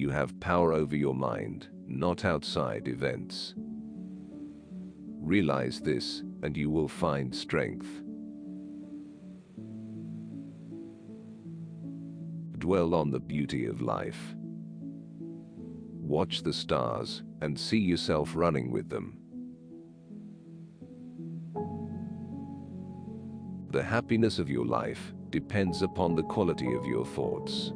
You have power over your mind, not outside events. Realize this, and you will find strength. Dwell on the beauty of life. Watch the stars, and see yourself running with them. The happiness of your life depends upon the quality of your thoughts.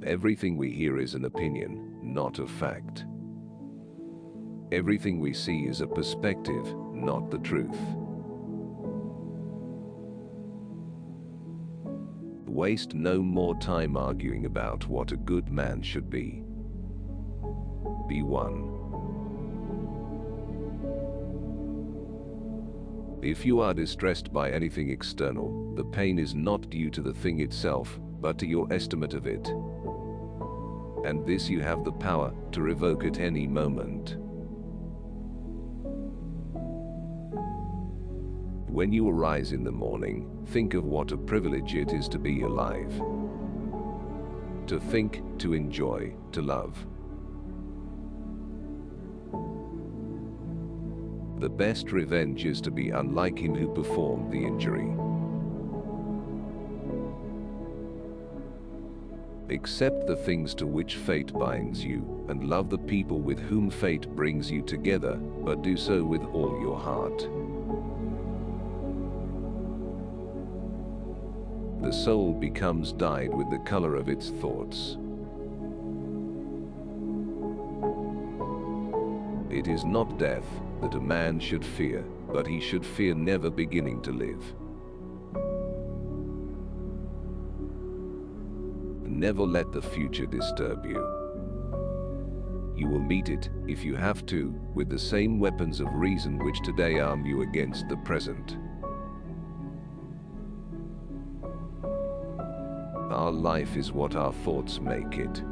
Everything we hear is an opinion, not a fact. Everything we see is a perspective, not the truth. Waste no more time arguing about what a good man should be. Be one. If you are distressed by anything external, the pain is not due to the thing itself, but to your estimate of it. And this you have the power to revoke at any moment. When you arise in the morning, think of what a privilege it is to be alive. To think, to enjoy, to love. The best revenge is to be unlike him who performed the injury. Accept the things to which fate binds you, and love the people with whom fate brings you together, but do so with all your heart. The soul becomes dyed with the color of its thoughts. It is not death that a man should fear, but he should fear never beginning to live. Never let the future disturb you. You will meet it, if you have to, with the same weapons of reason which today arm you against the present. Our life is what our thoughts make it.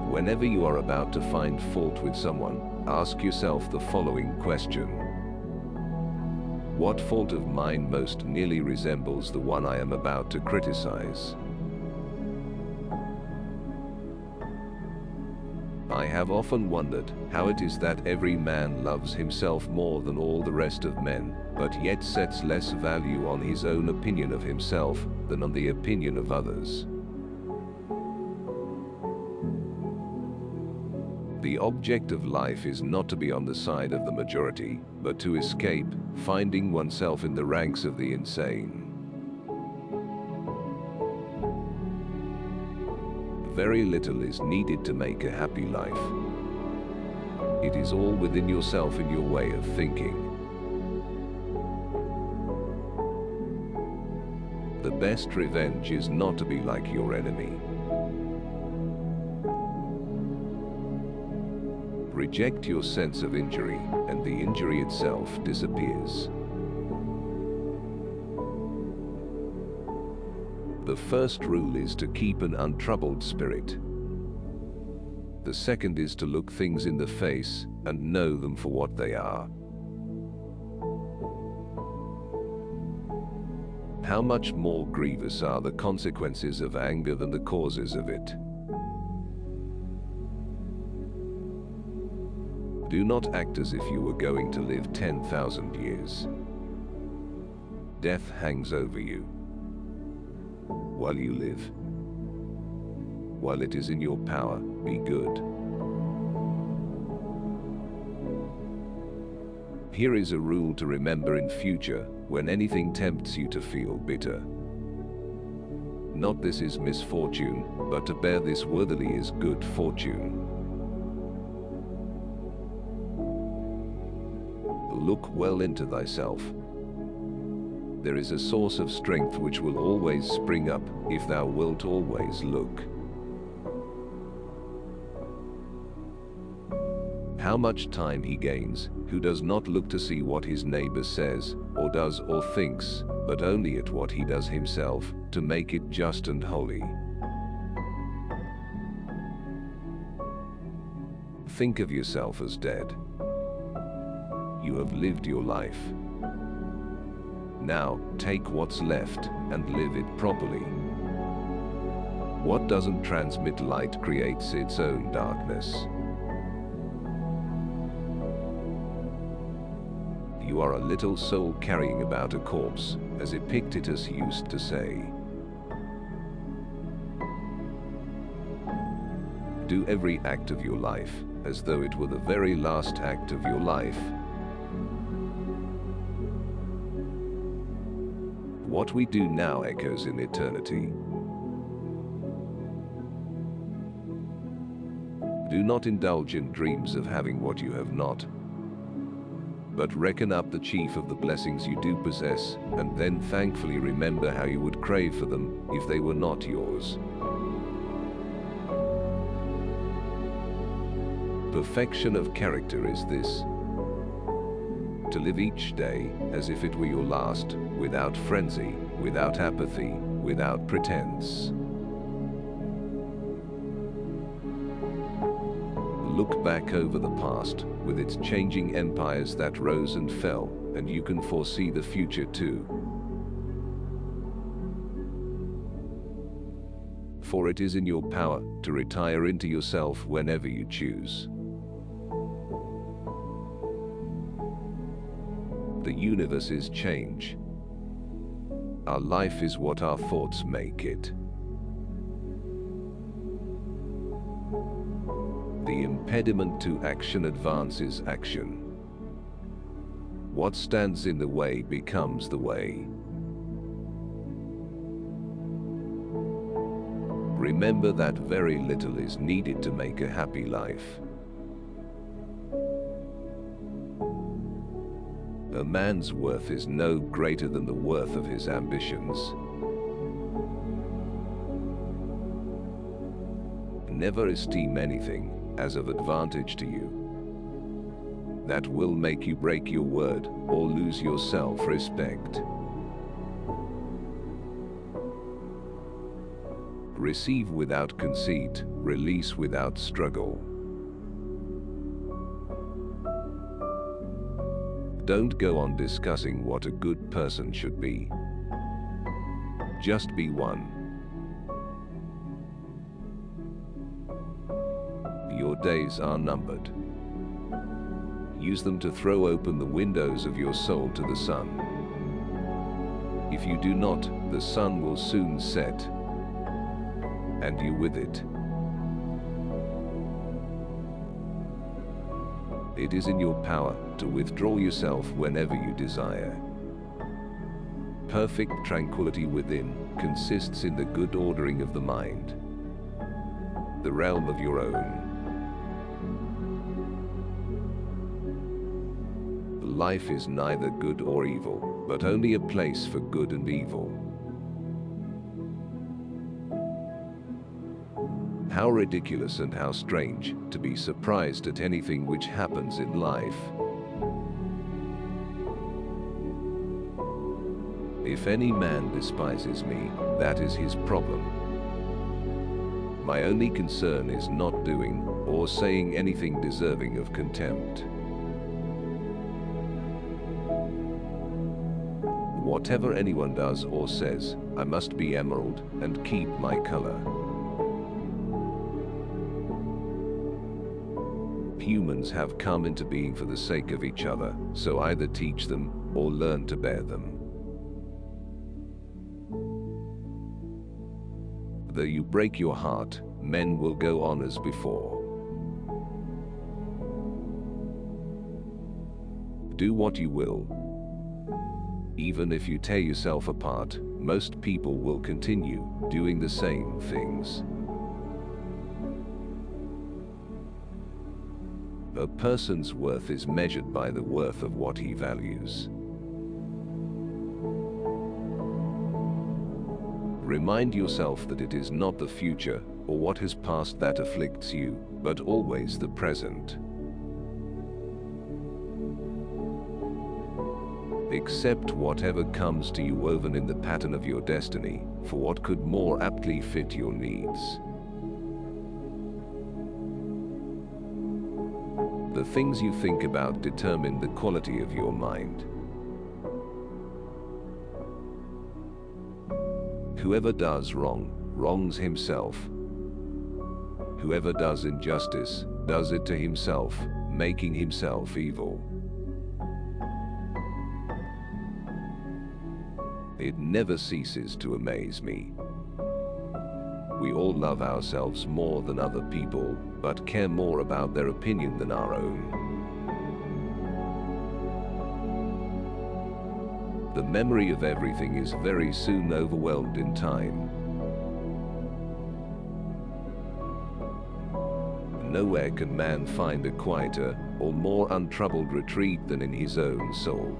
Whenever you are about to find fault with someone, ask yourself the following question. What fault of mine most nearly resembles the one I am about to criticize? I have often wondered how it is that every man loves himself more than all the rest of men, but yet sets less value on his own opinion of himself than on the opinion of others. The object of life is not to be on the side of the majority, but to escape, finding oneself in the ranks of the insane. Very little is needed to make a happy life. It is all within yourself and your way of thinking. The best revenge is not to be like your enemy. Reject your sense of injury, and the injury itself disappears. The first rule is to keep an untroubled spirit. The second is to look things in the face and know them for what they are. How much more grievous are the consequences of anger than the causes of it? Do not act as if you were going to live 10,000 years. Death hangs over you. While you live, while it is in your power, be good. Here is a rule to remember in future when anything tempts you to feel bitter. Not this is misfortune, but to bear this worthily is good fortune. Look well into thyself. There is a source of strength which will always spring up, if thou wilt always look. How much time he gains, who does not look to see what his neighbor says, or does or thinks, but only at what he does himself, to make it just and holy. Think of yourself as dead. You have lived your life. Now, take what's left and live it properly. What doesn't transmit light creates its own darkness. You are a little soul carrying about a corpse, as Epictetus used to say. Do every act of your life as though it were the very last act of your life. What we do now echoes in eternity. Do not indulge in dreams of having what you have not, but reckon up the chief of the blessings you do possess, and then thankfully remember how you would crave for them if they were not yours. Perfection of character is this: to live each day as if it were your last, without frenzy, without apathy, without pretense. Look back over the past, with its changing empires that rose and fell, and you can foresee the future too. For it is in your power to retire into yourself whenever you choose. The universe is change. Our life is what our thoughts make it. The impediment to action advances action. What stands in the way becomes the way. Remember that very little is needed to make a happy life. A man's worth is no greater than the worth of his ambitions. Never esteem anything as of advantage to you. That will make you break your word or lose your self-respect. Receive without conceit, release without struggle. Don't go on discussing what a good person should be. Just be one. Your days are numbered. Use them to throw open the windows of your soul to the sun. If you do not, the sun will soon set, and you with it. It is in your power to withdraw yourself whenever you desire. Perfect tranquility within consists in the good ordering of the mind, the realm of your own. Life is neither good or evil, but only a place for good and evil. How ridiculous and how strange to be surprised at anything which happens in life. If any man despises me, that is his problem. My only concern is not doing or saying anything deserving of contempt. Whatever anyone does or says, I must be emerald and keep my color. Humans have come into being for the sake of each other, so either teach them or learn to bear them. Though you break your heart, men will go on as before. Do what you will. Even if you tear yourself apart, most people will continue doing the same things. A person's worth is measured by the worth of what he values. Remind yourself that it is not the future or what has passed that afflicts you, but always the present. Accept whatever comes to you woven in the pattern of your destiny, for what could more aptly fit your needs. The things you think about determine the quality of your mind. Whoever does wrong, wrongs himself. Whoever does injustice, does it to himself, making himself evil. It never ceases to amaze me. We all love ourselves more than other people, but care more about their opinion than our own. The memory of everything is very soon overwhelmed in time. Nowhere can man find a quieter or more untroubled retreat than in his own soul.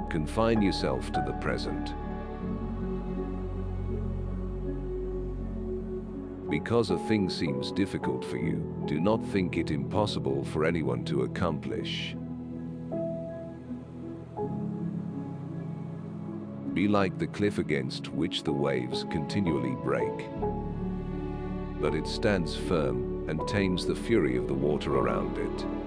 Confine yourself to the present. Because a thing seems difficult for you, do not think it impossible for anyone to accomplish. Be like the cliff against which the waves continually break. But it stands firm and tames the fury of the water around it.